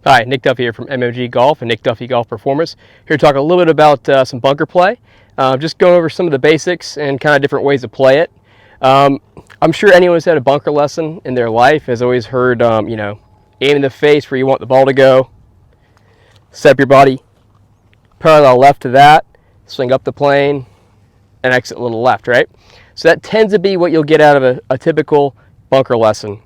Hi, Nick Duffy here from MMG Golf and Nick Duffy Golf Performance. Here to talk a little bit about some bunker play. Just going over some of the basics and kind of different ways to play it. I'm sure anyone who's had a bunker lesson in their life has always heard, aim in the face where you want the ball to go, set up your body parallel left to that, swing up the plane, and exit a little left, right? So that tends to be what you'll get out of a typical bunker lesson.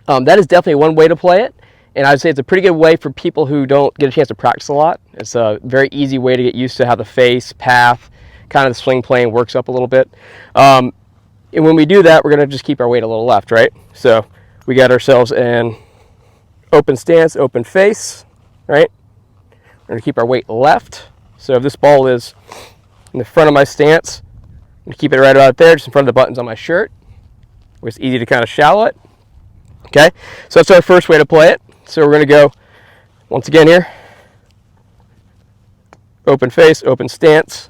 That is definitely one way to play it. And I'd say it's a pretty good way for people who don't get a chance to practice a lot. It's a very easy way to get used to how the face, path, kind of the swing plane works up a little bit. And when we do that, we're going to just keep our weight a little left, right? So we got ourselves an open stance, open face, right? We're going to keep our weight left. So if this ball is in the front of my stance, I'm going to keep it right about there, just in front of the buttons on my shirt. It's easy to kind of shallow it. Okay, so that's our first way to play it. So we're going to go, once again here, open face, open stance,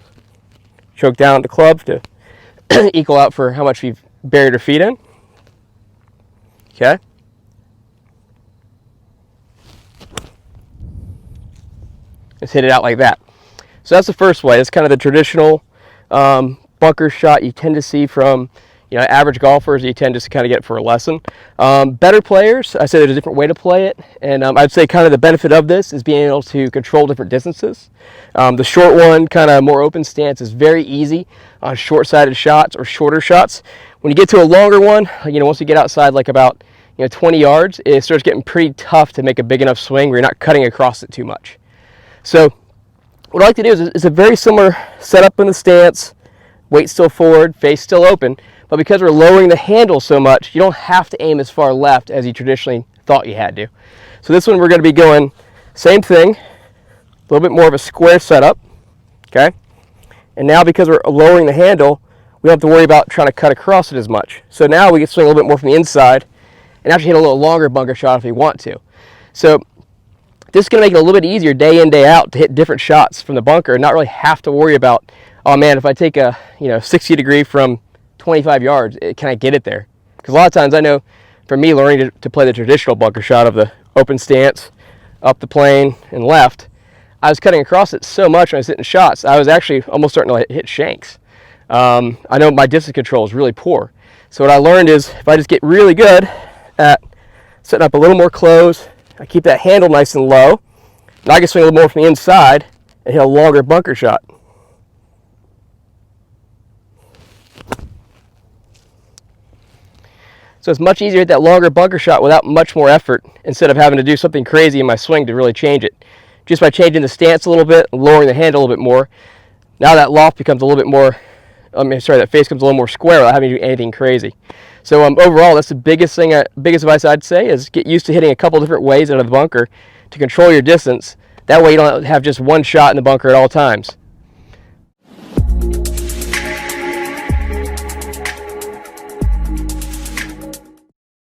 choke down the club to equal out for how much we've buried our feet in. Okay. Just hit it out like that. So that's the first way. It's kind of the traditional bunker shot you tend to see from average golfers. You tend to kind of get for a lesson. Better players, I say there's a different way to play it, and I'd say kind of the benefit of this is being able to control different distances. The short one, kind of more open stance, is very easy on short-sided shots or shorter shots. When you get to a longer one, once you get outside like about 20 yards, it starts getting pretty tough to make a big enough swing where you're not cutting across it too much. So what I like to do is a very similar setup in the stance, weight still forward, face still open. But because we're lowering the handle so much, you don't have to aim as far left as you traditionally thought you had to. So this one we're going to be going same thing, a little bit more of a square setup, okay? And now because we're lowering the handle, we don't have to worry about trying to cut across it as much. So now we can swing a little bit more from the inside and actually hit a little longer bunker shot if we want to. So this is going to make it a little bit easier day in, day out to hit different shots from the bunker and not really have to worry about, oh man, if I take a 60 degree from 25 yards, can I get it there? Because a lot of times I know for me learning to play the traditional bunker shot of the open stance, up the plane, and left, I was cutting across it so much when I was hitting shots, I was actually almost starting to hit shanks. I know my distance control is really poor. So what I learned is if I just get really good at setting up a little more close, I keep that handle nice and low, and I can swing a little more from the inside and hit a longer bunker shot. So it's much easier to hit that longer bunker shot without much more effort instead of having to do something crazy in my swing to really change it. Just by changing the stance a little bit, lowering the handle a little bit more, now that loft becomes a little bit more, that face comes a little more square without having to do anything crazy. So overall, that's the biggest advice I'd say is get used to hitting a couple different ways out of the bunker to control your distance. That way you don't have just one shot in the bunker at all times.